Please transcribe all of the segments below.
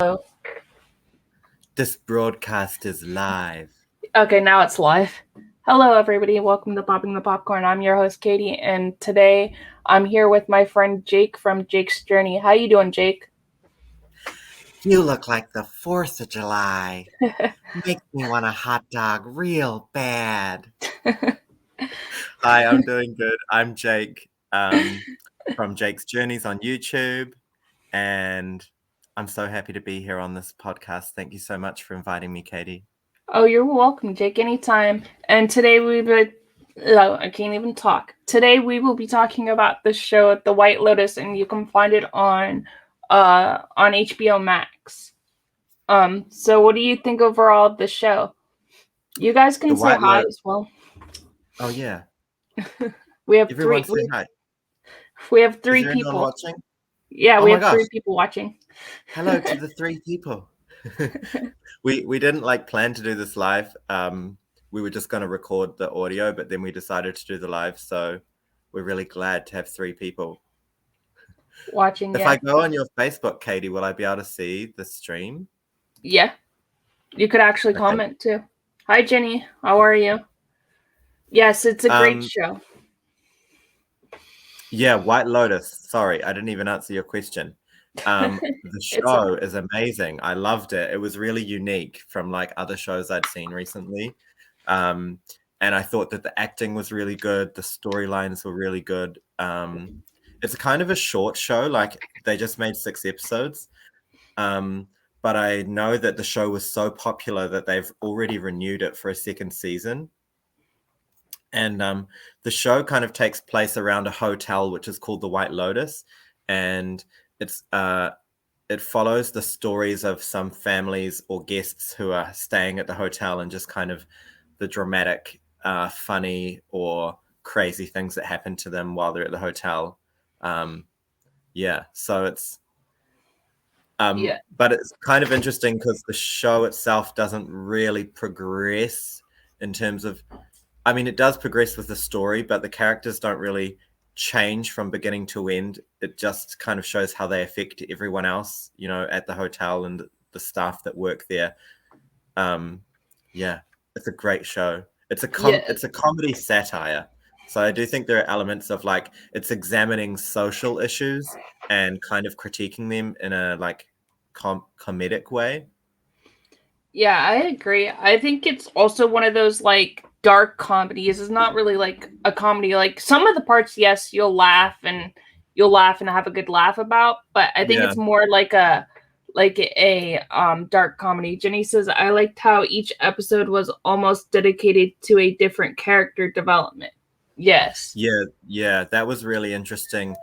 Hello. This broadcast is live. Okay, now it's live. Hello, everybody. Welcome to Popping the Popcorn. I'm your host, Katie, and today I'm here with my friend Jake from Jake's Journey. How you doing, Jake? You look like the 4th of July. Makes me want a hot dog real bad. Hi, I'm doing good. I'm Jake from Jake's Journeys on YouTube, and I'm so happy to be here on this podcast. Thank you so much for inviting me, Katie. Oh, you're welcome, Jake, anytime. And today we would. Oh, I can't even talk. Today we will be talking about the show The White Lotus, and you can find it on HBO Max. So what do you think overall of the show? You guys The can say White hi Lotus. as well. Oh yeah, We have everyone three. say hi. We have Is three there anyone people. watching? Yeah, Oh we my have gosh! three people watching. Hello to the 3 people. We didn't plan to do this live. We were just going to record the audio, but then we decided to do the live. So we're really glad to have 3 people. Watching, If yeah. I go on your Facebook, Katie, will I be able to see the stream? Yeah. You could actually Okay. comment too. Hi, Jenny. How are you? Yes, it's a great Um, show. yeah, White Lotus. Sorry, I didn't even answer your question. The It's okay. show is amazing. I loved it. It was really unique from other shows I'd seen recently. Um, and I thought that the acting was really good. The storylines were really good. It's kind of a short show. They just made 6 episodes. Um, but I know that the show was so popular that they've already renewed it for a second season. And the show kind of takes place around a hotel, which is called the White Lotus. And it's it follows the stories of some families or guests who are staying at the hotel and just kind of the dramatic, funny, or crazy things that happen to them while they're at the hotel. Yeah, so Yeah. but it's kind of interesting because the show itself doesn't really progress in terms of, I mean, it does progress with the story, but the characters don't really change from beginning to end. It just kind of shows how they affect everyone else, at the hotel and the staff that work there. Yeah, it's a great show. Yeah. It's a comedy satire. So I do think there are elements of it's examining social issues and kind of critiquing them in a comedic way. Yeah, I agree. I think it's also one of those dark comedies. It's not really like a comedy. Like some of the parts, yes, you'll laugh and have a good laugh about, but I think Yeah. it's more like a dark comedy. Jenny says I liked how each episode was almost dedicated to a different character development. Yes. Yeah, that was really interesting.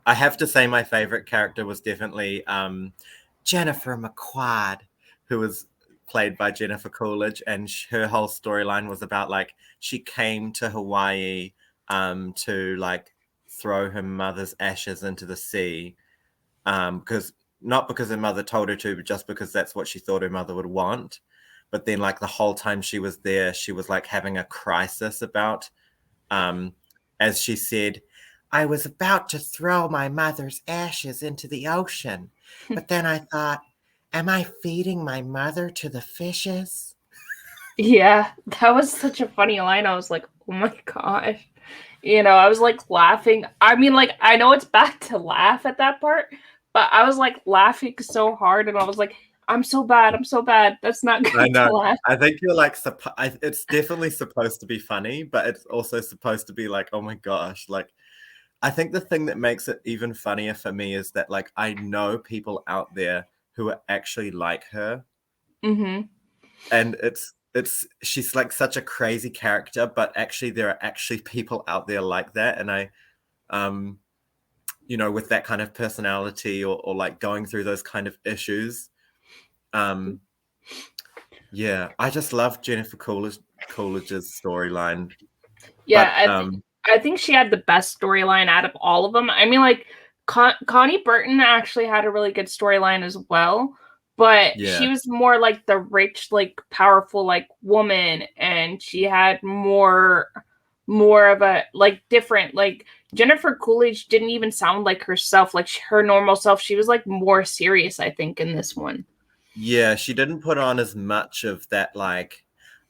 I have to say my favorite character was definitely Jennifer McQuad, who was played by Jennifer Coolidge, and her whole storyline was about she came to Hawaii to throw her mother's ashes into the sea, because not because her mother told her to, but just because that's what she thought her mother would want. But then the whole time she was there, she was having a crisis about, as she said, I was about to throw my mother's ashes into the ocean, but then I thought, am I feeding my mother to the fishes? Yeah, that was such a funny line. I was like, oh my gosh. I was like laughing. I mean, like, I know it's bad to laugh at that part, but I was like laughing so hard and I was like, I'm so bad. I'm so bad. That's not I good to know. laugh. I think you're it's definitely supposed to be funny, but it's also supposed to be oh my gosh. I think the thing that makes it even funnier for me is that I know people out there who are actually like her, Mm-hmm. and it's she's such a crazy character, but actually there are actually people out there like that, and I um with that kind of personality, or going through those kind of issues. um yeah, I just love Jennifer Coolidge's storyline. Yeah, But I think she had the best storyline out of all of them. I mean, like, Connie Burton actually had a really good storyline as well, but yeah, she was more like the rich, like powerful, like woman, and she had more of a like different like Jennifer Coolidge didn't even sound like herself, like her normal self. She was like more serious, I think, in this one. Yeah, she didn't put on as much of that, like,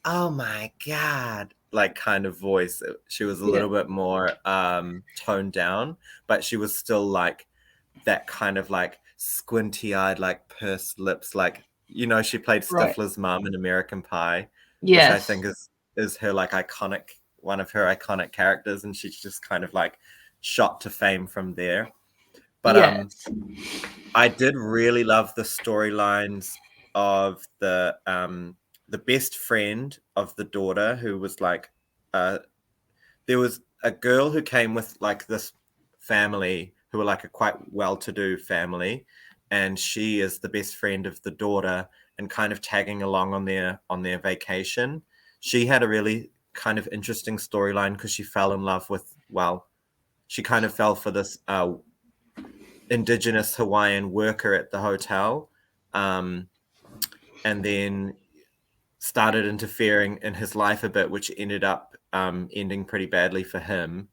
oh my God, like kind of voice. She was a Yeah. little bit more toned down, but she was still like that kind of like squinty-eyed, like pursed lips, like, she played Right. Stifler's mom in American Pie, which I Yes. think is her like iconic, one of her iconic characters, and she's just kind of like shot to fame from there. But Yes. I did really love the storylines of the best friend of the daughter, who was like there was a girl who came with like this family who were like a quite well-to-do family, and she is the best friend of the daughter and kind of tagging along on their vacation. She had a really kind of interesting storyline because she fell in love with, well, she kind of fell for this indigenous Hawaiian worker at the hotel, um, and then started interfering in his life a bit, which ended up ending pretty badly for him.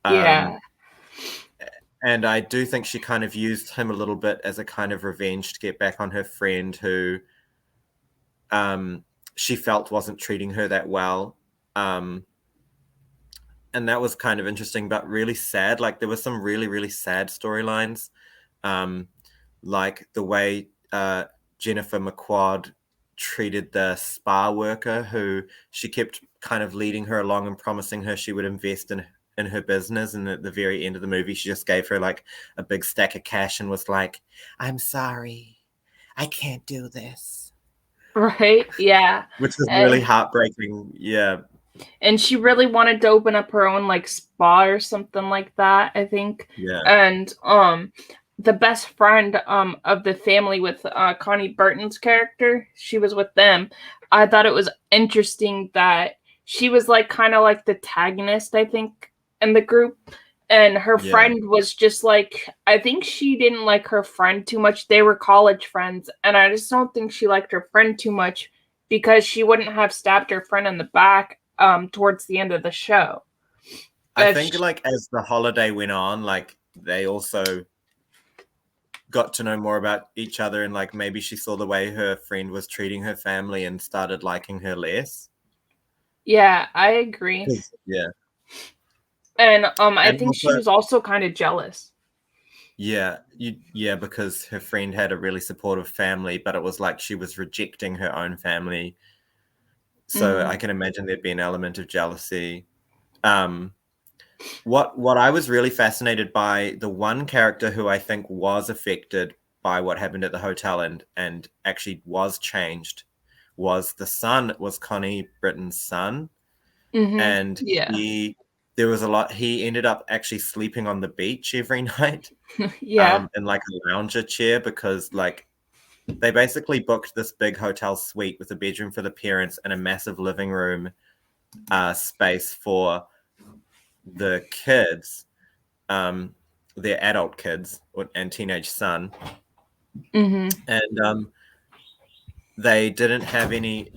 Um, Yeah. and I do think she kind of used him a little bit as a kind of revenge to get back on her friend who um, she felt wasn't treating her that well. Um, and that was kind of interesting, but really sad. Like there were some really, really sad storylines, um, like the way Jennifer McQuad treated the spa worker, who she kept kind of leading her along and promising her she would invest in her business. And at the very end of the movie, she just gave her like a big stack of cash and was like, "I'm sorry, I can't do this," Right. Yeah. which was really And heartbreaking. Yeah, and she really wanted to open up her own like spa or something like that, I think. yeah, And the best friend of the family with Connie Burton's character, she was with them. I thought it was interesting that she was like kind of like the antagonist, I think, in the group. And her yeah. friend was just like, I think she didn't like her friend too much. They were college friends, and I just don't think she liked her friend too much because she wouldn't have stabbed her friend in the back towards the end of the show. I If think she, like as the holiday went on, like they also got to know more about each other, and like maybe she saw the way her friend was treating her family and started liking her less. yeah, I agree. Yeah. And I And think she also, was also kind of jealous. yeah, because her friend had a really supportive family, but it was like she was rejecting her own family. So I Hmm. can imagine there'd be an element of jealousy. Um, what I was really fascinated by, the one character who I think was affected by what happened at the hotel and actually was changed, was the son, was Connie Britton's son. Hmm. And Yeah. there was a lot, he ended up actually sleeping on the beach every night, Yeah. in like a lounger chair, because like they basically booked this big hotel suite with a bedroom for the parents and a massive living room space for the kids, um, their adult kids and teenage son, Hmm. and they didn't have any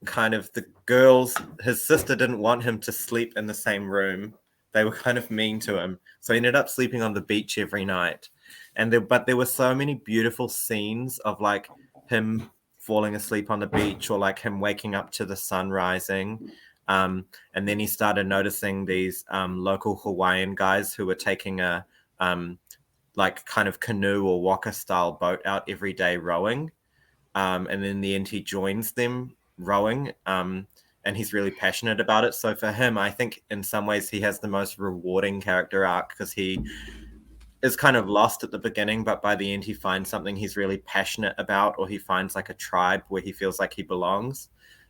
kind of, the girls, his sister didn't want him to sleep in the same room. They were kind of mean to him, so he ended up sleeping on the beach every night. But there were so many beautiful scenes of like him falling asleep on the beach, or like him waking up to the sun rising. And then he started noticing these local Hawaiian guys who were taking a like kind of canoe or waka style boat out every day rowing. And in the end, he joins them rowing, and he's really passionate about it. So for him, I think in some ways he has the most rewarding character arc, because he is kind of lost at the beginning, but by the end, he finds something he's really passionate about, or he finds like a tribe where he feels like he belongs.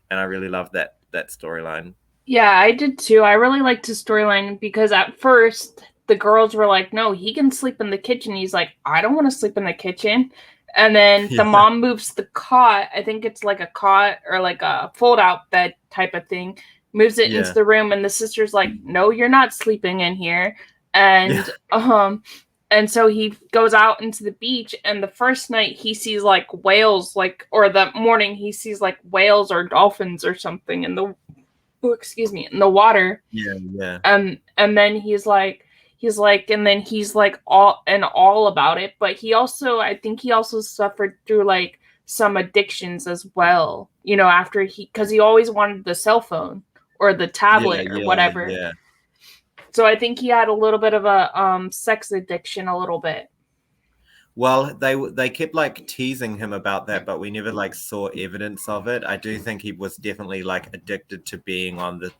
And I really love that storyline. Yeah, I did too. I really liked his storyline because at first the girls were like, no, he can sleep in the kitchen. He's like, I don't want to sleep in the kitchen. And then the Yeah, mom moves the cot. I think it's like a cot or like a fold out bed type of thing, moves it into yeah, the room. And the sister's like, no, you're not sleeping in here. yeah, And so he goes out into the beach, and the first night he sees like whales, like, or the morning he sees like whales or dolphins or something in the, oh, excuse me, in the water. yeah, yeah, And then and then he's like all about it. But he also, I think he also suffered through like some addictions as well, you know, after because he always wanted the cell phone or the Yeah, tablet or yeah, whatever. yeah. So I think he had a little bit of a sex addiction a little bit. Well, they kept like teasing him about that, but we never like saw evidence of it. I do think he was definitely like addicted to being on the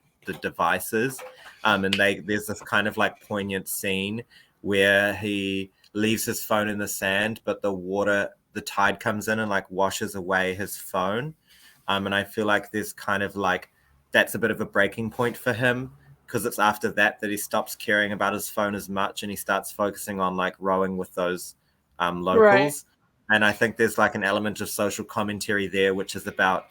devices. And there's this kind of like poignant scene where he leaves his phone in the sand, but the tide comes in and like washes away his phone. And I feel like there's kind of like that's a bit of a breaking point for him because it's after that he stops caring about his phone as much and he starts focusing on like rowing with those Right. locals. And I think there's like an element of social commentary there, which is about,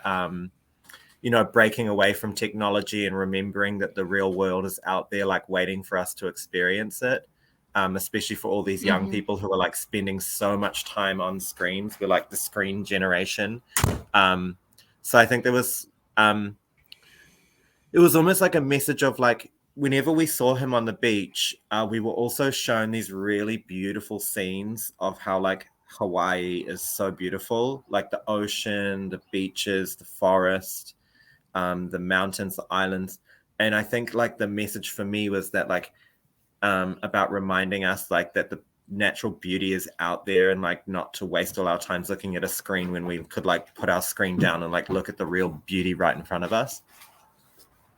breaking away from technology and remembering that the real world is out there, like waiting for us to experience it. Especially for all these young Mm-hmm. people who are like spending so much time on screens. We're like the screen generation. So I think it was almost like a message of like whenever we saw him on the beach, we were also shown these really beautiful scenes of how like Hawaii is so beautiful, like the ocean, the beaches, the forest, the mountains, the islands. And I think like the message for me was that like about reminding us like that the natural beauty is out there and like not to waste all our times looking at a screen when we could like put our screen down and like look at the real beauty right in front of us.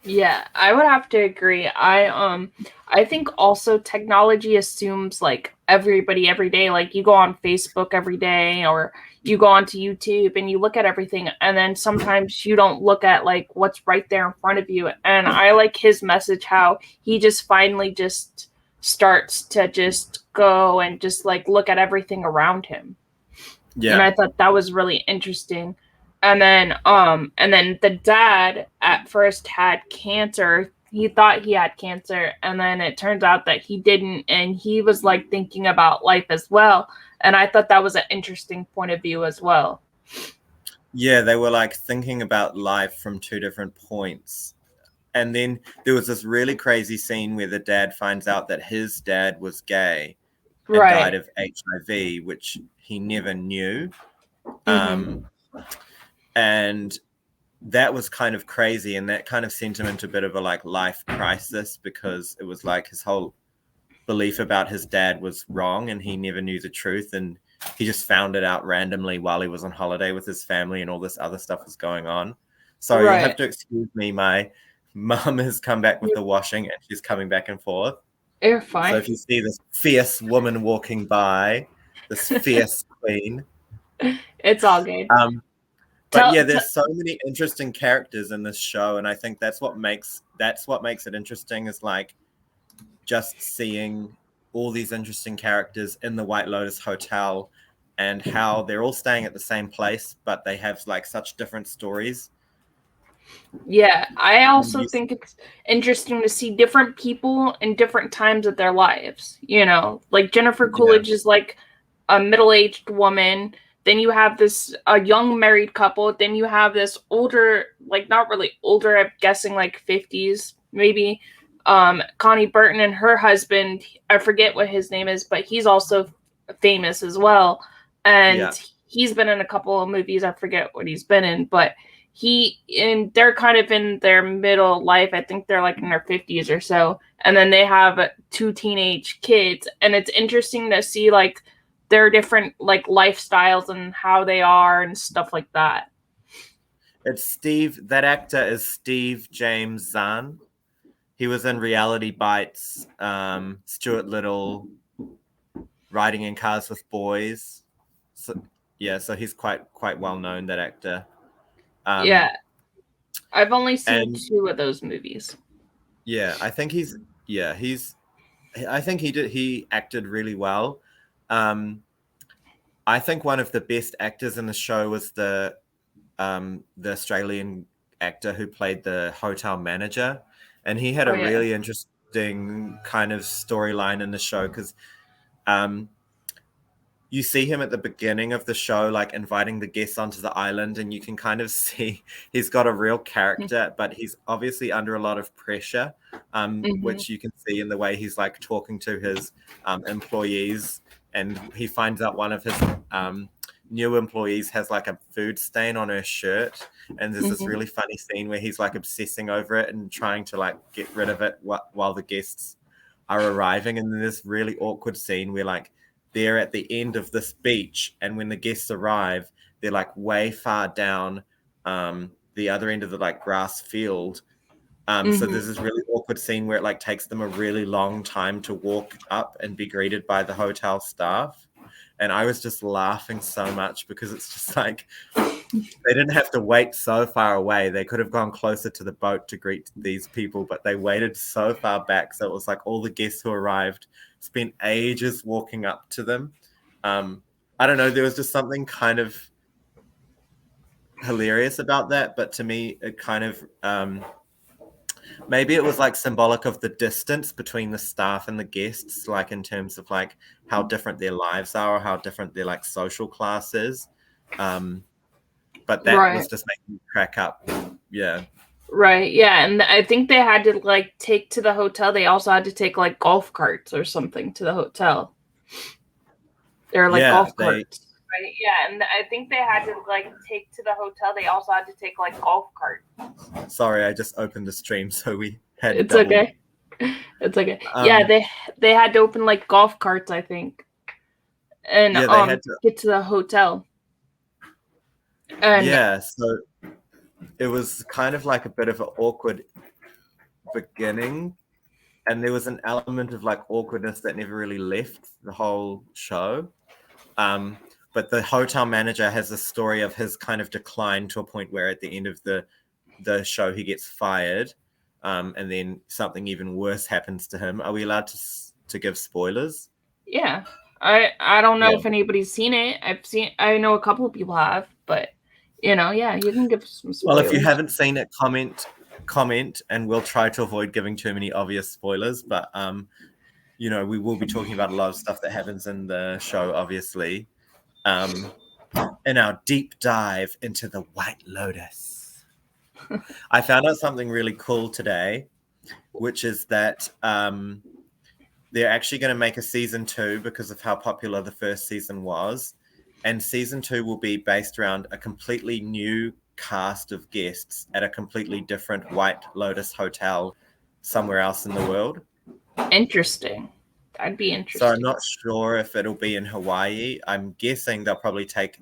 Yeah, I would have to agree. I think also technology assumes like everybody every day, like you go on Facebook every day or you go onto YouTube and you look at everything and then sometimes you don't look at like what's right there in front of you. And I like his message how he just finally just starts to just go and just like look at everything around him, and Yeah. I thought that was really interesting. And then the dad at first had cancer. He thought he had cancer, and then it turns out that he didn't, and he was like thinking about life as well. And I thought that was an interesting point of view as well. Yeah, they were like thinking about life from two different points. And then there was this really crazy scene where the dad finds out that his dad was gay and died Right. of HIV, which he never knew. Mm-hmm. Um, and that was kind of crazy. And that kind of sent him into a bit of a like life crisis because it was like his whole belief about his dad was wrong and he never knew the truth. And he just found it out randomly while he was on holiday with his family and all this other stuff was going on. Sorry, you'll Right. have to excuse me. My mum has come back with the washing and she's coming back and forth. You're So fine. if you see this fierce woman walking by, this fierce queen. It's all good. Um, but Tell, yeah, tell there's so many interesting characters in this show, and I think that's what makes it interesting is like just seeing all these interesting characters in the White Lotus Hotel and how they're all staying at the same place, but they have like such different stories. Yeah, I also You, think it's interesting to see different people in different times of their lives. You know, like Jennifer yeah, Coolidge is like a middle-aged woman. Then you have this a young married couple. Then you have this older, like not really older, I'm guessing like 50s maybe. Connie Burton and her husband, I forget what his name is, but he's also famous as well. yeah. And he's been in a couple of movies. I forget what he's been in, but they're kind of in their middle life. I think they're like in their 50s or so, and then they have two teenage kids, and it's interesting to see like their different like lifestyles and how they are and stuff like that. It's Steve. That actor is Steve James Zahn. He was in Reality Bites, Stuart Little, Riding in Cars with Boys. So, yeah, so he's quite well known, that actor. Um, Yeah, I've only seen and two of those movies. yeah, I think he acted really well. Um, I think one of the best actors in the show was the Australian actor who played the hotel manager, and he had Oh a yeah. really interesting kind of storyline in the show because um, you see him at the beginning of the show, like inviting the guests onto the island, and you can kind of see he's got a real character, but he's obviously under a lot of pressure, Mm-hmm. which you can see in the way he's like talking to his employees. And he finds out one of his new employees has like a food stain on her shirt, and there's this Mhm. really funny scene where he's like obsessing over it and trying to like get rid of it while the guests are arriving. And then this really awkward scene where like they're at the end of this beach, and when the guests arrive, they're like way far down the other end of the like grass field. So Mhm. there's this really awkward scene where it like takes them a really long time to walk up and be greeted by the hotel staff. And I was just laughing so much because it's just like they didn't have to wait so far away. They could have gone closer to the boat to greet these people, but they waited so far back. So it was like all the guests who arrived spent ages walking up to them. I don't know. There was just something kind of hilarious about that, but to me, it kind of maybe it was like symbolic of the distance between the staff and the guests, like in terms of like how different their lives are or how different their like social class is. But that Right. was just making me crack up. Yeah. Right. Yeah, and I think they had to like take to the hotel. They also had to take like golf carts or something to the hotel. They're like Yeah. golf carts. Right. Yeah, and I think they had to like take to the hotel. They also had to take like golf carts. Sorry, I just opened the stream, so we had It's double. okay. It's okay. Yeah, they had to open like golf carts, I think, and Yeah, they had to. get to the hotel. And Yeah, so it was kind of like a bit of an awkward beginning, and there was an element of like awkwardness that never really left the whole show. But the hotel manager has a story of his kind of decline to a point where at the end of the show he gets fired, and then something even worse happens to him. Are we allowed to give spoilers? yeah, I don't know Yeah. if anybody's seen it. I know a couple of people have, but yeah, you can give some spoilers. Well, if you haven't seen it, comment, and we'll try to avoid giving too many obvious spoilers. But we will be talking about a lot of stuff that happens in the show, obviously. In our deep dive into the White Lotus, I found out something really cool today, which is that they're actually going to make a season 2 because of how popular the first season was. And season 2 will be based around a completely new cast of guests at a completely different White Lotus hotel somewhere else in the world. Interesting. That'd be interesting. So I'm not sure if it'll be in Hawaii. I'm guessing they'll probably take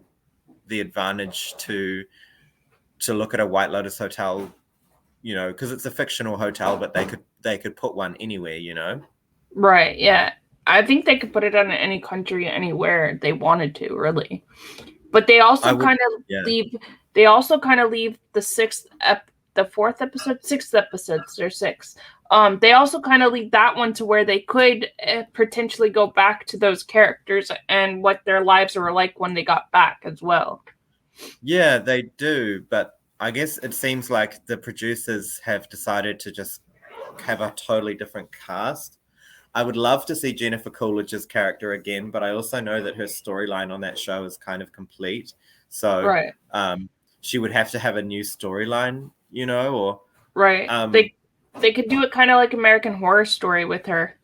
the advantage to look at a White Lotus hotel, because it's a fictional hotel, but they could put one anywhere. Right, yeah. I think they could put it in any country, anywhere they wanted to, really. But they also kind of leave. They also kind of leave the sixth episodes. There's 6. They also kind of leave that one to where they could potentially go back to those characters and what their lives were like when they got back as well. Yeah, they do, but I guess it seems like the producers have decided to just have a totally different cast. I would love to see Jennifer Coolidge's character again, but I also know that her storyline on that show is kind of complete. So right. She would have to have a new storyline, or right. They could do it kind of like American Horror Story with her.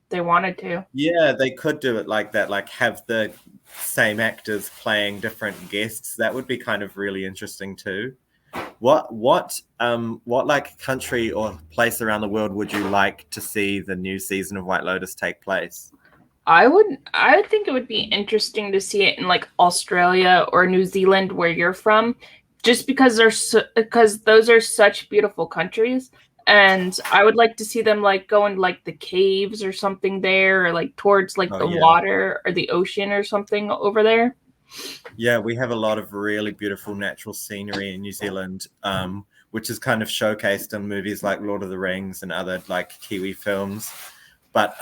They wanted to. Yeah, they could do it like that, like have the same actors playing different guests. That would be kind of really interesting too. What like country or place around the world would you like to see the new season of White Lotus take place? I think it would be interesting to see it in like Australia or New Zealand, where you're from, just because because those are such beautiful countries, and I would like to see them like go in like the caves or something there, or like towards like the water or the ocean or something over there. Yeah, we have a lot of really beautiful natural scenery in New Zealand, which is kind of showcased in movies like Lord of the Rings and other like Kiwi films. But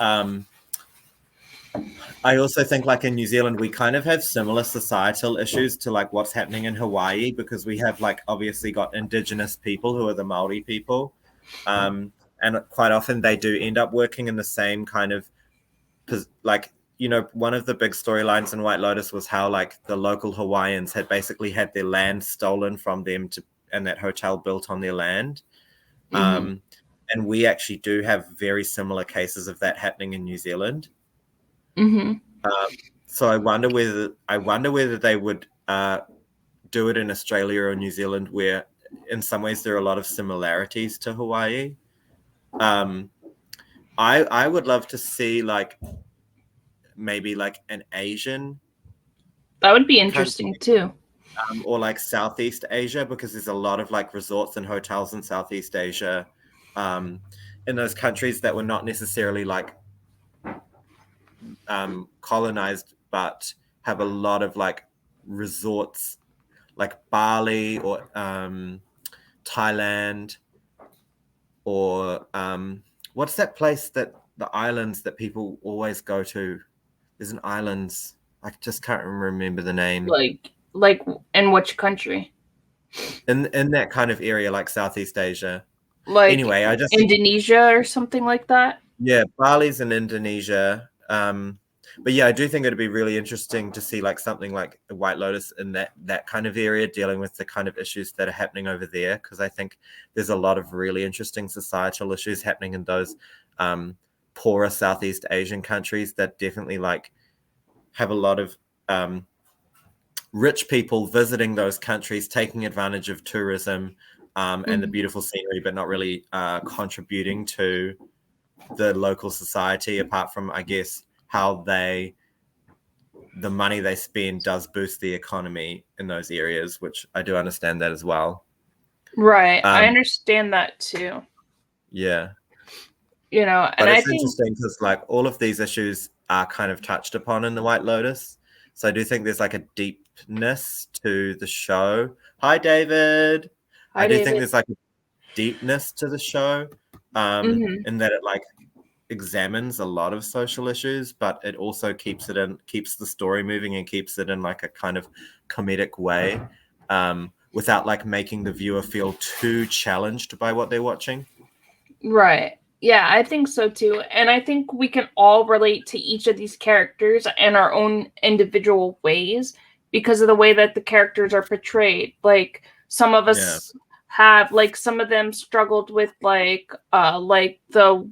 I also think like in New Zealand, we kind of have similar societal issues to like what's happening in Hawaii, because we have like obviously got indigenous people who are the Maori people. And quite often they do end up working in the same kind of like, one of the big storylines in White Lotus was how like the local Hawaiians had basically had their land stolen from them and that hotel built on their land. Mm-hmm. And we actually do have very similar cases of that happening in New Zealand. Mm-hmm. So I wonder whether they would do it in Australia or New Zealand, where in some ways there are a lot of similarities to Hawaii. I would love to see like maybe like an Asian That would be country, interesting too. or like Southeast Asia, because there's a lot of like resorts and hotels in Southeast Asia, in those countries that were not necessarily like colonized, but have a lot of like resorts, like Bali or Thailand, or what's that place that the islands that people always go to? There's an islands. I just can't remember the name. Like in which country? In that kind of area, like Southeast Asia. Like Anyway, I just think, Indonesia or something like that? yeah, Bali's in Indonesia. But yeah, I do think it'd be really interesting to see like something like the White Lotus in that kind of area, dealing with the kind of issues that are happening over there, because I think there's a lot of really interesting societal issues happening in those poorer Southeast Asian countries that definitely like have a lot of rich people visiting those countries, taking advantage of tourism and the beautiful scenery, but not really contributing to the local society, apart from, I guess, how the money they spend does boost the economy in those areas, which I do understand that as well. Right. I understand that too. Yeah. And But I it's think interesting because like all of these issues are kind of touched upon in the White Lotus. So I do think there's like a deepness to the show. Hi, David. I Hi, do think David. there's like a deepness to the show, in that it like examines a lot of social issues, but it also keeps the story moving and keeps it in like a kind of comedic way, without like making the viewer feel too challenged by what they're watching. Right. Yeah, I think so too. And I think we can all relate to each of these characters in our own individual ways because of the way that the characters are portrayed. Like some of us have like some of them struggled with like the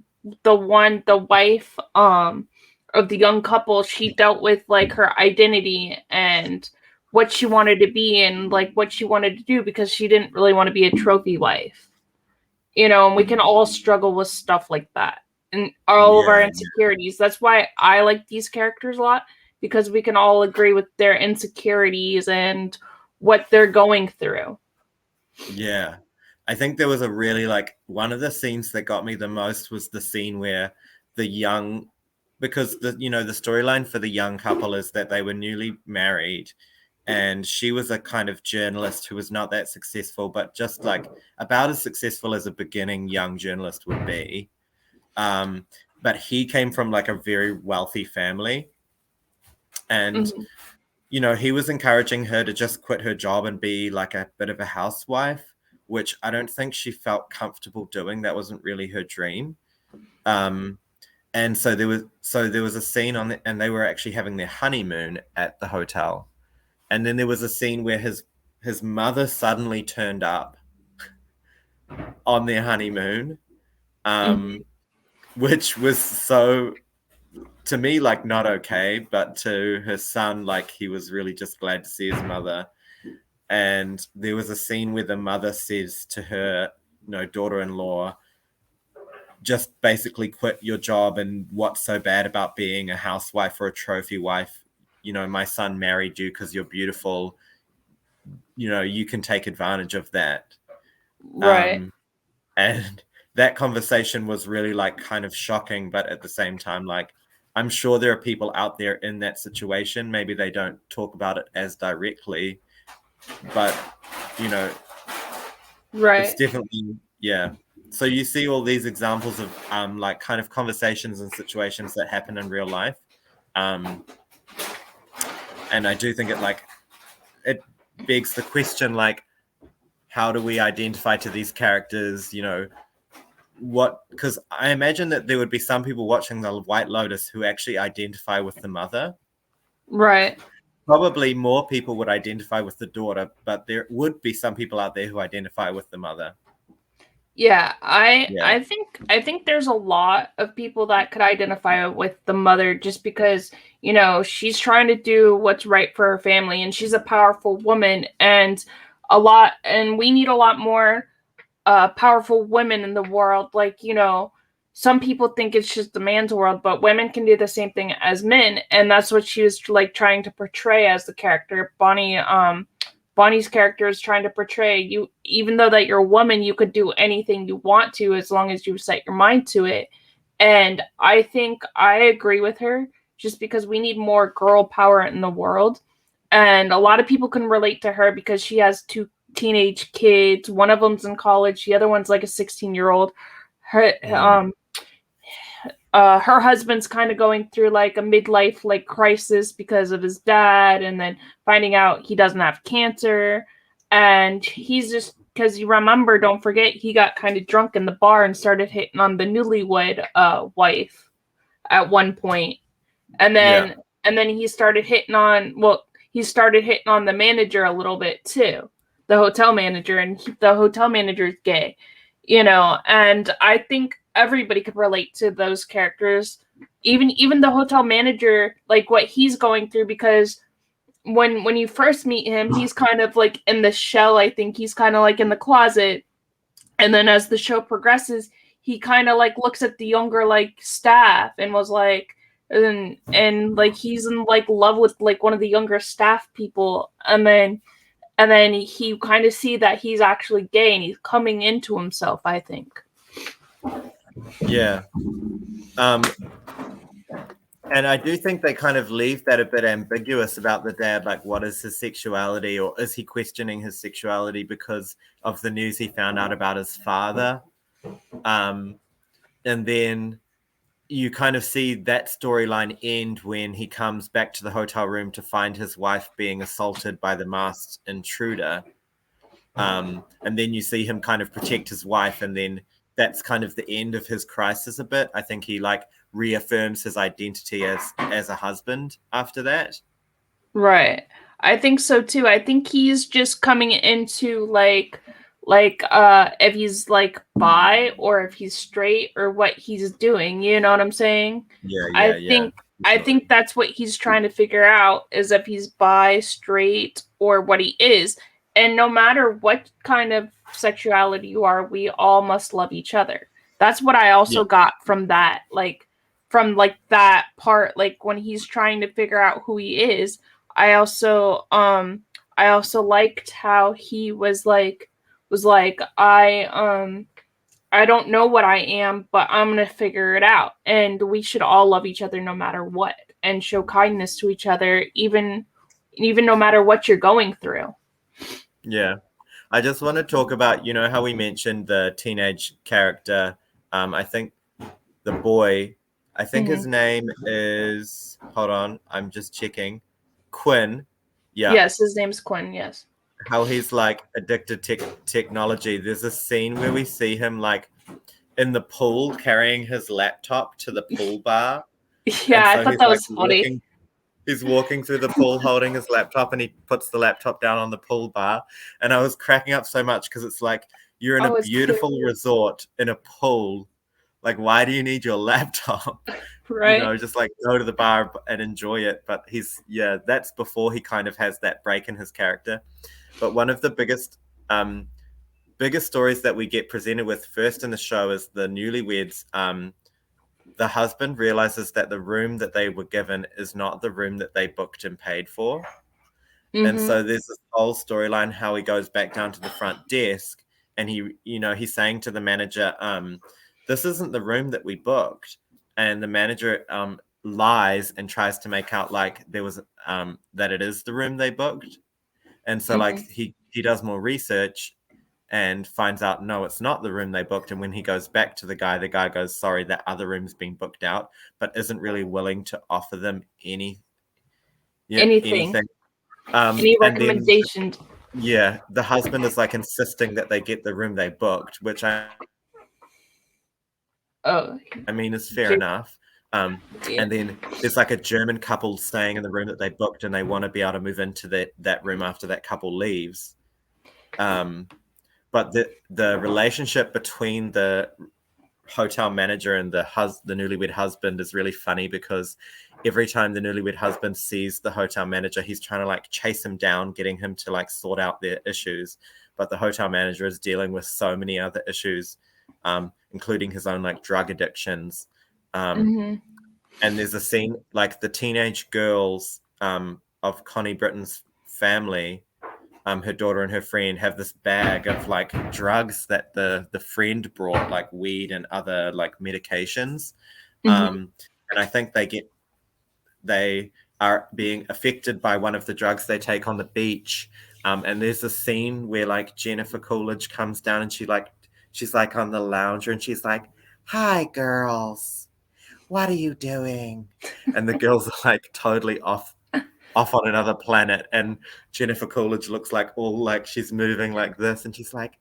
wife of the young couple, she dealt with like her identity and what she wanted to be and like what she wanted to do because she didn't really want to be a trophy wife. And we can all struggle with stuff like that and all of our Yeah, insecurities. That's why I like these characters a lot because we can all agree with their insecurities and what they're going through. yeah. I think there was a really like one of the scenes that got me the most was the scene where the young, because the storyline for the young couple is that they were newly married, and she was a kind of journalist who was not that successful, but just like about as successful as a beginning young journalist would be. But he came from like a very wealthy family, and he was encouraging her to just quit her job and be like a bit of a housewife, which I don't think she felt comfortable doing. That wasn't really her dream. And so there was a scene and they were actually having their honeymoon at the hotel. And then there was a scene where his mother suddenly turned up on their honeymoon, which was so, to me, like not okay, but to her son, like he was really just glad to see his mother. And there was a scene where the mother says to her, daughter-in-law, just basically quit your job, and what's so bad about being a housewife or a trophy wife? My son married you because you're beautiful. You can take advantage of that. Right. And that conversation was really like kind of shocking, but at the same time, like I'm sure there are people out there in that situation. Maybe they don't talk about it as directly, but it's Right. definitely, yeah. So you see all these examples of like kind of conversations and situations that happen in real life. And I do think it begs the question, like, how do we identify to these characters? Because I imagine that there would be some people watching the White Lotus who actually identify with the mother. Right. Probably more people would identify with the daughter, but there would be some people out there who identify with the mother. Yeah, Yeah. I think there's a lot of people that could identify with the mother just because, she's trying to do what's right for her family and she's a powerful woman and we need a lot more powerful women in the world. Like, some people think it's just the man's world, but women can do the same thing as men, and that's what she was like trying to portray as the character. Bonnie's character is trying to portray you, even though that you're a woman, you could do anything you want to as long as you set your mind to it. And I think I agree with her just because we need more girl power in the world. And a lot of people can relate to her because she has two teenage kids. One of them's in college, the other one's like a 16-year-old. Her Mm. her husband's kind of going through like a midlife like crisis because of his dad, and then finding out he doesn't have cancer, and he's just because you remember, don't forget, he got kind of drunk in the bar and started hitting on the newlywed wife at one point, and Yeah. then he started hitting on the manager a little bit too, the hotel manager, and the hotel manager is gay, and I think everybody could relate to those characters, even the hotel manager, like what he's going through, because when you first meet him, he's kind of like in the shell. I think he's kind of like in the closet, and then as the show progresses, he kind of like looks at the younger like staff and was like, and like he's in like love with like one of the younger staff people, and then he kind of see that he's actually gay and he's coming into himself, I think. Yeah. And I do think they kind of leave that a bit ambiguous about the dad. Like, what is his sexuality, or is he questioning his sexuality because of the news he found out about his father? Um, and then you kind of see that storyline end when he comes back to the hotel room to find his wife being assaulted by the masked intruder. And then you see him kind of protect his wife, and then that's kind of the end of his crisis a bit. I think he like reaffirms his identity as a husband after that. Right. I think so too. I think he's just coming into if he's like bi or if he's straight or what he's doing, you know what I'm saying? Yeah, I yeah, yeah. think I Definitely. think that's what he's trying to figure out, is if he's bi, straight, or what he is. And no matter what kind of sexuality you are, we all must love each other. That's what I Yeah, also got from that, from that part, like when he's trying to figure out who he is. I also I also liked how he was like I don't know what I am, but I'm going to figure it out, and we should all love each other no matter what, and show kindness to each other, even no matter what you're going through. yeah. I just want to talk about, how we mentioned the teenage character. I think the boy, I think his Mhm. name is, hold on, I'm just checking. Quinn. Yeah. Yes, his name's Quinn, yes. How he's like addicted to technology. There's a scene where we see him like in the pool carrying his laptop to the pool bar. Yeah, And I so thought he's that like was funny. walking through the pool holding his laptop, and he puts the laptop down on the pool bar. And I was cracking up so much because it's like you're in a Oh, it's cute. beautiful resort in a pool. Like, why do you need your laptop? Right? Just like go to the bar and enjoy it. But yeah, that's before he kind of has that break in his character. But one of the biggest stories that we get presented with first in the show is the newlyweds. The husband realizes that the room that they were given is not the room that they booked and paid for. And Mhm. so there's this whole storyline how he goes back down to the front desk, and he's saying to the manager, this isn't the room that we booked. And the manager lies and tries to make out like there was that it is the room they booked. And so like Mhm. he does more research and finds out no, it's not the room they booked. And when he goes back to the guy goes, sorry, that other room's been booked out, but isn't really willing to offer them Anything. anything. Any And then recommendations? yeah, the husband is like insisting that they get the room they booked, which Oh, I mean is fair J- enough. yeah. And then there's like a German couple staying in the room that they booked, and they want to be able to move into that room after that couple leaves. Um, but the relationship between the hotel manager and the newlywed husband is really funny, because every time the newlywed husband sees the hotel manager, he's trying to like chase him down, getting him to like sort out their issues. But the hotel manager is dealing with so many other issues, including his own like drug addictions. Mm-hmm. And there's a scene like the teenage girls of Connie Britton's family, her daughter and her friend have this bag of like drugs that the friend brought, like weed and other like medications. Mm-hmm. And I think they are being affected by one of the drugs they take on the beach. And there's a scene where like Jennifer Coolidge comes down and she's like on the lounger and she's like, "Hi girls, what are you doing?" And the girls are like totally off on another planet, and Jennifer Coolidge looks like all like she's moving like this, and she's like,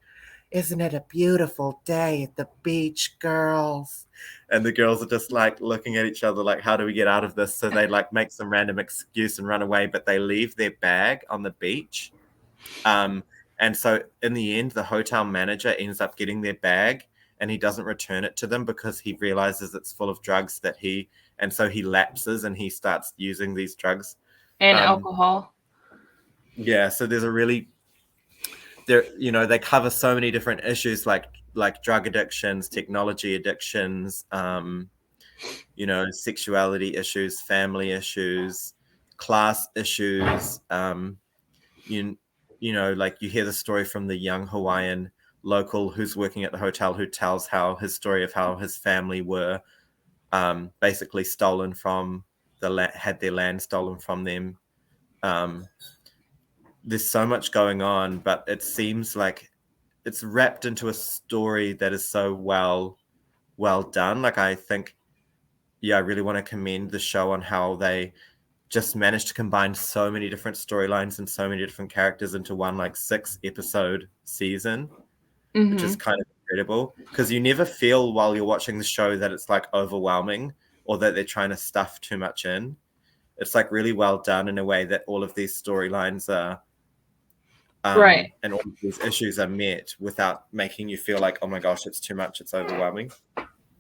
"Isn't it a beautiful day at the beach, girls?" And the girls are just like looking at each other like, how do we get out of this? So they like make some random excuse and run away, but they leave their bag on the beach. And so in the end, the hotel manager ends up getting their bag, and he doesn't return it to them because he realizes it's full of drugs and so he lapses and he starts using these drugs. And Um, alcohol. yeah, so there's a really they cover so many different issues like drug addictions, technology addictions, sexuality issues, family issues, class issues. You like you hear the story from the young Hawaiian local who's working at the hotel, who tells how his story of how his family were basically stolen from had their land stolen from them. There's so much going on, but it seems like it's wrapped into a story that is so well done. Like I think, I really want to commend the show on how they just managed to combine so many different storylines and so many different characters into one like 6-episode season, which is Mm-hmm. kind of incredible, because you never feel while you're watching the show that it's like overwhelming or that they're trying to stuff too much in. It's like really well done in a way that all of these storylines are Right. and all of these issues are met without making you feel like, oh my gosh, it's too much, it's overwhelming.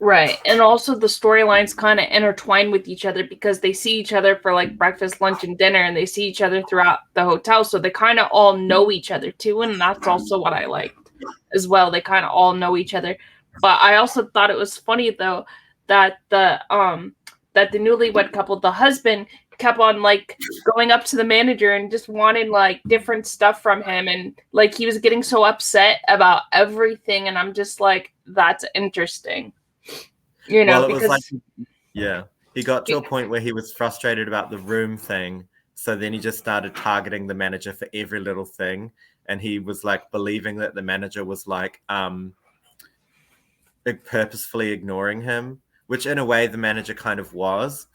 Right. And also the storylines kind of intertwine with each other because they see each other for like breakfast, lunch, and dinner, and they see each other throughout the hotel. So they kind of all know each other too. And that's also what I liked as well. They kind of all know each other. But I also thought it was funny though that the newlywed couple, the husband, kept on like going up to the manager and just wanting like different stuff from him, and like he was getting so upset about everything, and I'm just like, that's interesting. Well, it was like, Because yeah, he got to a point where he was frustrated about the room thing, so then he just started targeting the manager for every little thing, and he was like believing that the manager was like purposefully ignoring him, which in a way the manager kind of was.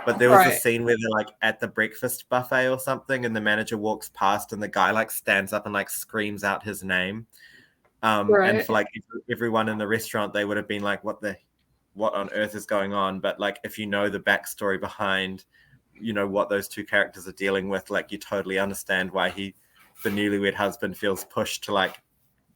But there was a right, scene where they're like at the breakfast buffet or something, and the manager walks past and the guy like stands up and like screams out his name. And right, for like everyone in the restaurant, they would have been like, what on earth is going on? But like if you know the backstory behind what those two characters are dealing with, like you totally understand why the newlywed husband feels pushed to like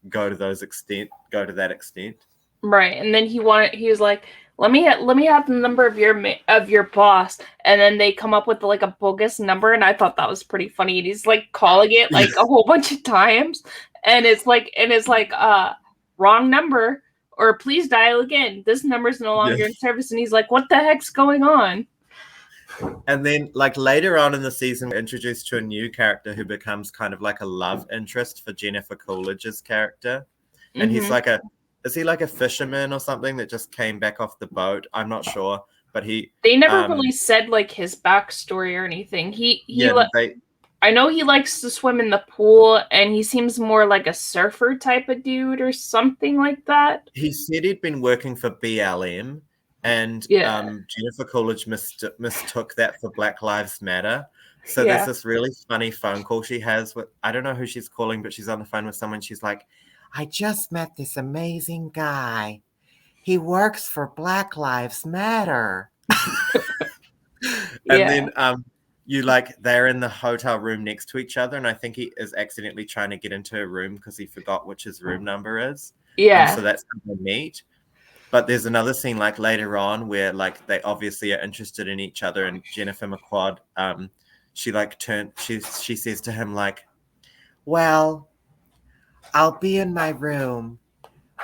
go to that extent. right. And then he was like, let me have the number of your boss, and then they come up with like a bogus number, and I thought that was pretty funny. And he's like calling it like a whole bunch of times, and it's like wrong number, or please dial again. This number is no longer Yeah. in service, and he's like, what the heck's going on? And then like later on in the season, we're introduced to a new character who becomes kind of like a love interest for Jennifer Coolidge's character. And he's Mm-hmm. like is he like a fisherman or something that just came back off the boat? I'm not sure, but They never really said like his backstory or anything. they I know he likes to swim in the pool, and he seems more like a surfer type of dude or something like that. he said he'd been working for BLM, and Yeah, Jennifer Coolidge mistook that for Black Lives Matter. So there's yeah. this really funny phone call she has with, I don't know who she's calling, but she's on the phone with someone. She's like, "I just met this amazing guy. He works for Black Lives Matter." And Yeah. then they're in the hotel room next to each other, and I think he is accidentally trying to get into her room because he forgot which his room number is. Yeah. So that's how they meet. But there's another scene like later on where like they obviously are interested in each other, and Jennifer McQuad, she says to him like, "Well, I'll be in my room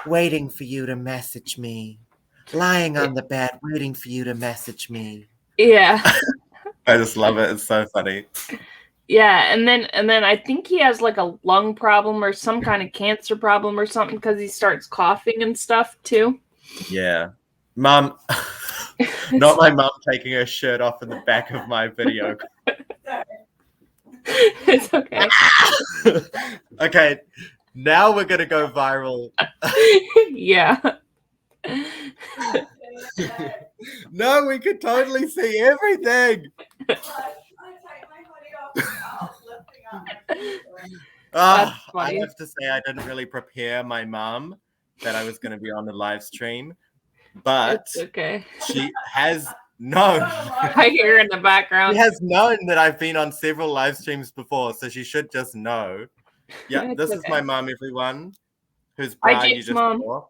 waiting for you to message me. Lying on the bed waiting for you to message me." Yeah. I just love it. It's so funny. Yeah, and then I think he has like a lung problem or some kind of cancer problem or something because he starts coughing and stuff too. Yeah. Mom, not my mom taking her shirt off in the back of my video. It's okay. Okay, now we're gonna go viral. Yeah. No, we could totally see everything. I have to say I didn't really prepare my mom that I was going to be on the live stream, but It's okay. she has known. I hear in the background. She has known that I've been on several live streams before, so she should just know. Yeah, It's this is okay. my mom, everyone, whose Hi, bra you Jake's just mom. saw.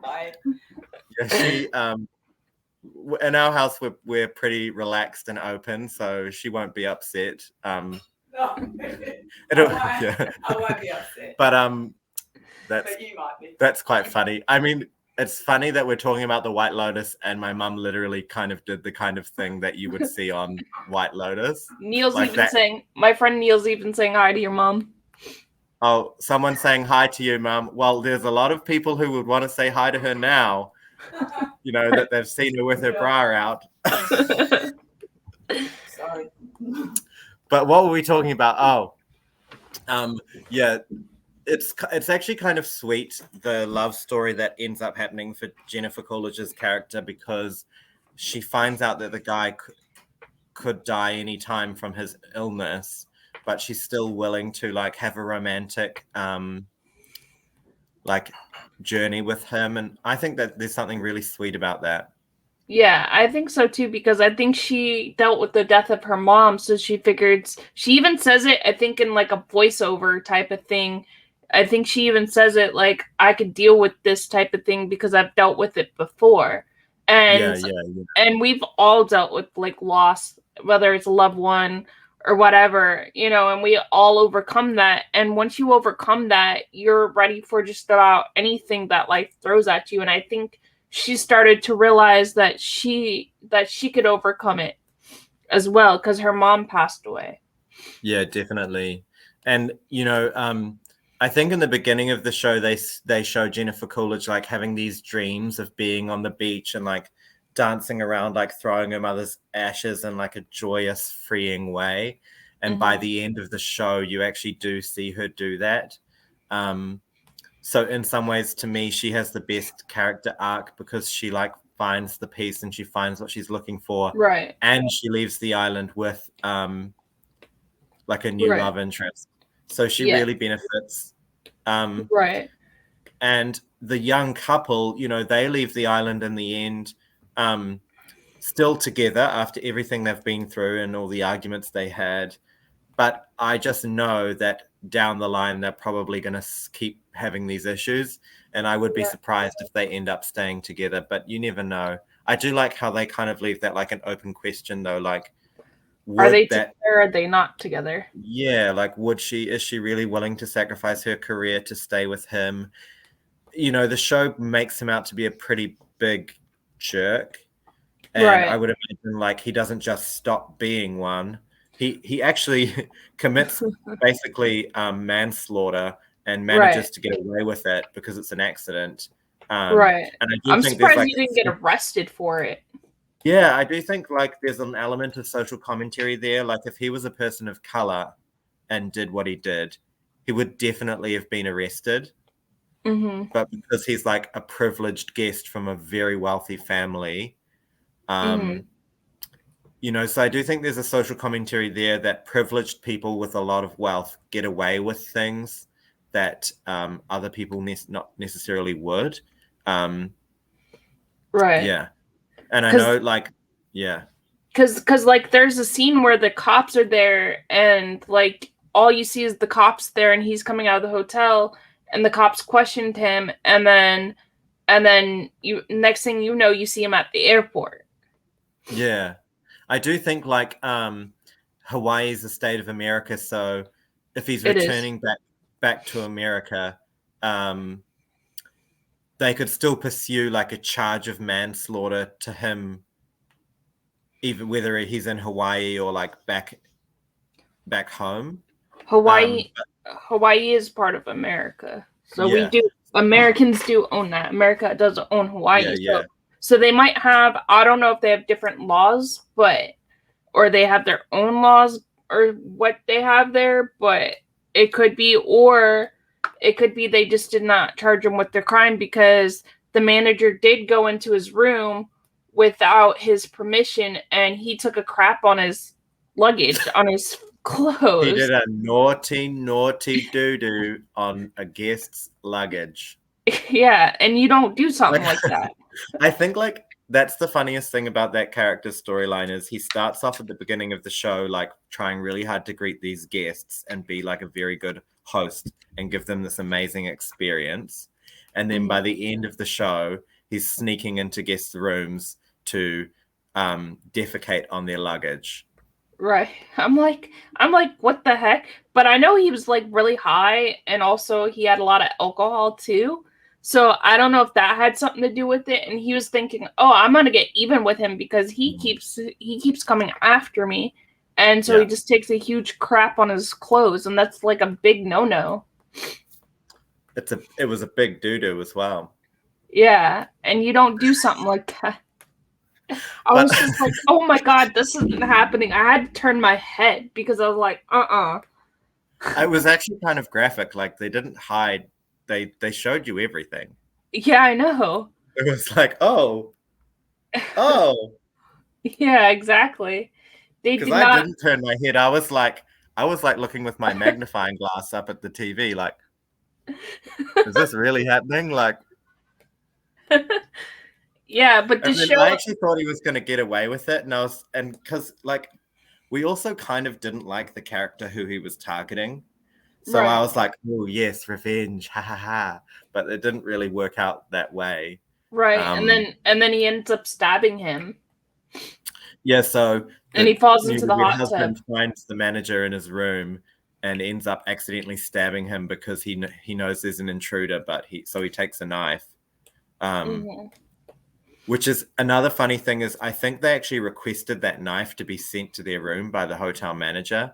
Bye. Yeah, she in our house we're pretty relaxed and open, so she won't be upset. No, I won't be upset. But that's quite funny. I mean, it's funny that we're talking about the White Lotus, and my mum literally kind of did the kind of thing that you would see on White Lotus. Neil's like even saying, my friend Neil's even saying hi to your mom. Oh, someone's saying hi to you, Mum. Well, there's a lot of people who would want to say hi to her now. You know, that they've seen her with her bra out. Sorry. But what were we talking about? Yeah, it's actually kind of sweet, the love story that ends up happening for Jennifer Coolidge's character, because she finds out that the guy could die anytime from his illness, but she's still willing to like have a romantic like journey with him, and I think that there's something really sweet about that. Yeah, I think so too, because I think she dealt with the death of her mom, so she figured, she even says it, I think, in like a voiceover type of thing. I think she even says it like, I could deal with this type of thing because I've dealt with it before. And and we've all dealt with like loss, whether it's a loved one or whatever, you know, and we all overcome that. And once you overcome that, you're ready for just about anything that life throws at you. And I think she started to realize that she could overcome it as well, because her mom passed away. Yeah, definitely. And you know, I think in the beginning of the show they show Jennifer Coolidge like having these dreams of being on the beach and like dancing around, like throwing her mother's ashes in like a joyous, freeing way. And by the end of the show, you actually do see her do that. So in some ways, to me, she has the best character arc, because she like finds the peace and she finds what she's looking for. Right. And she leaves the island with like a new love interest. So she really benefits. Right. And the young couple, you know, they leave the island in the end, still together after everything they've been through and all the arguments they had. But I just know that down the line, they're probably going to keep having these issues. And I would be surprised if they end up staying together, but you never know. I do like how they kind of leave that like an open question though. Like, are they together or are they not together? Yeah. Like, is she really willing to sacrifice her career to stay with him? You know, the show makes him out to be a pretty big jerk. And I would imagine like he doesn't just stop being one. He actually commits basically manslaughter and manages to get away with it because it's an accident. And I'm surprised he didn't get arrested for it. Yeah, I do think like there's an element of social commentary there. Like if he was a person of color and did what he did, he would definitely have been arrested. But because he's like a privileged guest from a very wealthy family, you know, so I do think there's a social commentary there that privileged people with a lot of wealth get away with things that other people not necessarily would. Yeah. And I know, like, yeah. Cause like there's a scene where the cops are there and like all you see is the cops there and he's coming out of the hotel and the cops questioned him and then you next thing you know you see him at the airport. Yeah. I do think like Hawaii is the state of America, so if he's It is. returning back to America, they could still pursue like a charge of manslaughter to him, even whether he's in Hawaii or like back home. Hawaii Hawaii is part of America. So we Yeah. do Americans do own that. America does own Hawaii. Yeah. So they might have I don't know if they have different laws, but or they have their own laws or what they have there, but it could be or it could be they just did not charge him with the crime because the manager did go into his room without his permission and he took a crap on his luggage, on his clothes. He did a naughty doo-doo on a guest's luggage. Yeah, and you don't do something like that. I think like that's the funniest thing about that character's storyline is he starts off at the beginning of the show like trying really hard to greet these guests and be like a very good host and give them this amazing experience. And then by the end of the show, he's sneaking into guests' rooms to defecate on their luggage. Right. I'm like, what the heck? But I know he was like really high and also he had a lot of alcohol too. So I don't know if that had something to do with it. And he was thinking, oh, I'm gonna get even with him because he keeps coming after me. And so he just takes a huge crap on his clothes, and that's like a big no-no. It was a big doo-doo as well. Yeah, and you don't do something like that. I was just like, oh my god, this isn't happening. I had to turn my head because I was like, It was actually kind of graphic. Like they didn't hide. They showed you everything. Yeah, I know. It was like, oh. Yeah, exactly. Because I didn't turn my head. I was like looking with my magnifying glass up at the TV, like, is this really happening? Like, yeah, but the show. I actually thought he was going to get away with it, and because like we also kind of didn't like the character who he was targeting, so I was like, oh yes, revenge, ha ha ha. But it didn't really work out that way. Right, and then he ends up stabbing him. Yeah, so and he falls into the hot husband tub. Finds the manager in his room and ends up accidentally stabbing him because he knows there's an intruder, but he takes a knife. Which is another funny thing is I think they actually requested that knife to be sent to their room by the hotel manager.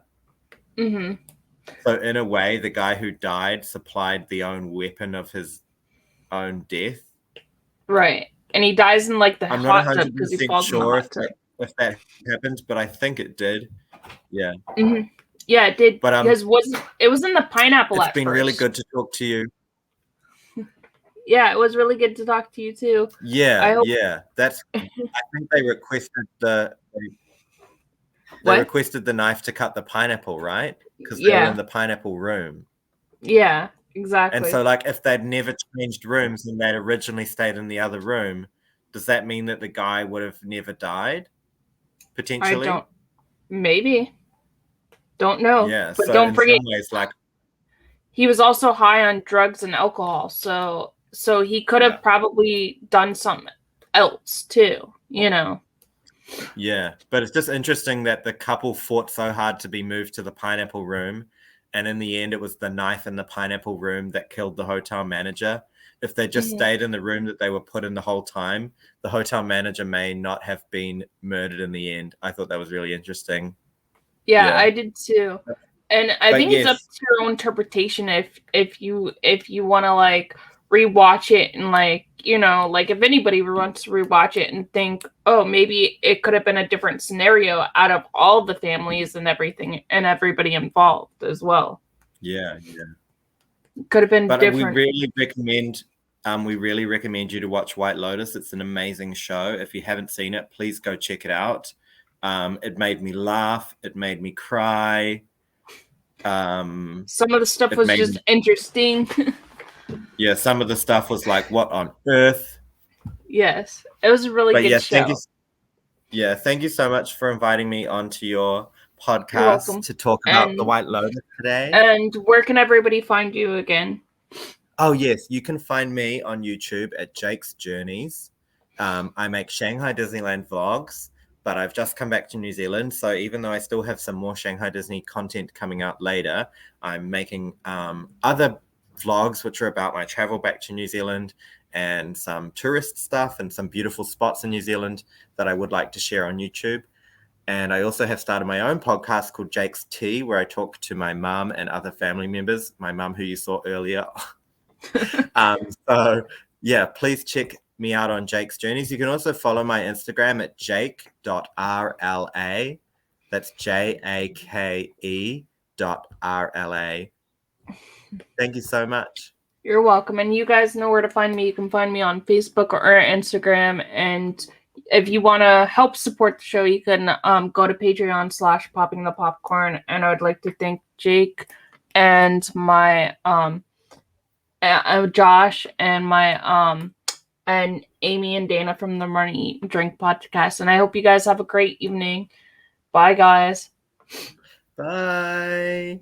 So in a way, the guy who died supplied the own weapon of his own death. Right, and he dies in like the I'm hot not tub because he falls in the hot tub. If that happened, but I think it did. Yeah. Yeah, it did. But it was in the pineapple. It's been really good to talk to you. Yeah, it was really good to talk to you too. Yeah, that's. I think they requested the knife to cut the pineapple, right? Because they were in the pineapple room. Yeah, exactly. And so, like, if they'd never changed rooms and they'd originally stayed in the other room, does that mean that the guy would have never died? Potentially, maybe. Don't know. Yeah, but so don't forget, some ways, like, he was also high on drugs and alcohol, so he could have probably done something else too, you know. Yeah, but it's just interesting that the couple fought so hard to be moved to the pineapple room, and in the end, it was the knife in the pineapple room that killed the hotel manager. If they just stayed in the room that they were put in the whole time, the hotel manager may not have been murdered in the end. I thought that was really interesting. Yeah. I did too. And I think it's up to your own interpretation if you want to like rewatch it and like, you know, like if anybody wants to rewatch it and think, oh, maybe it could have been a different scenario out of all the families and everything and everybody involved as well. Yeah. Could have been different. We really recommend you to watch White Lotus. It's an amazing show. If you haven't seen it, please go check it out. It made me laugh. It made me cry. Some of the stuff was just interesting. Yeah, some of the stuff was like, what on earth? Yes, it was a really good show. Yeah, thank you so much for inviting me onto your You're podcast welcome. to talk about the And White Lotus today. where can everybody find you again? Oh, yes, you can find me on YouTube at Jake's Journeys. I make Shanghai Disneyland vlogs, but I've just come back to New Zealand. So even though I still have some more Shanghai Disney content coming out later, I'm making other vlogs which are about my travel back to New Zealand and some tourist stuff and some beautiful spots in New Zealand that I would like to share on YouTube. And I also have started my own podcast called Jake's Tea, where I talk to my mum and other family members. My mum, who you saw earlier. um, so, yeah, please check me out on Jake's Journeys. You can also follow my Instagram at jake.rla. That's JAKE.RLA. Thank you so much. You're welcome. And you guys know where to find me. You can find me on Facebook or Instagram. And if you want to help support the show, you can go to Patreon/popping the popcorn. And I would like to thank Jake and my Josh and my and Amy and Dana from the Money Eat and Drink podcast. And I hope you guys have a great evening. Bye, guys. Bye.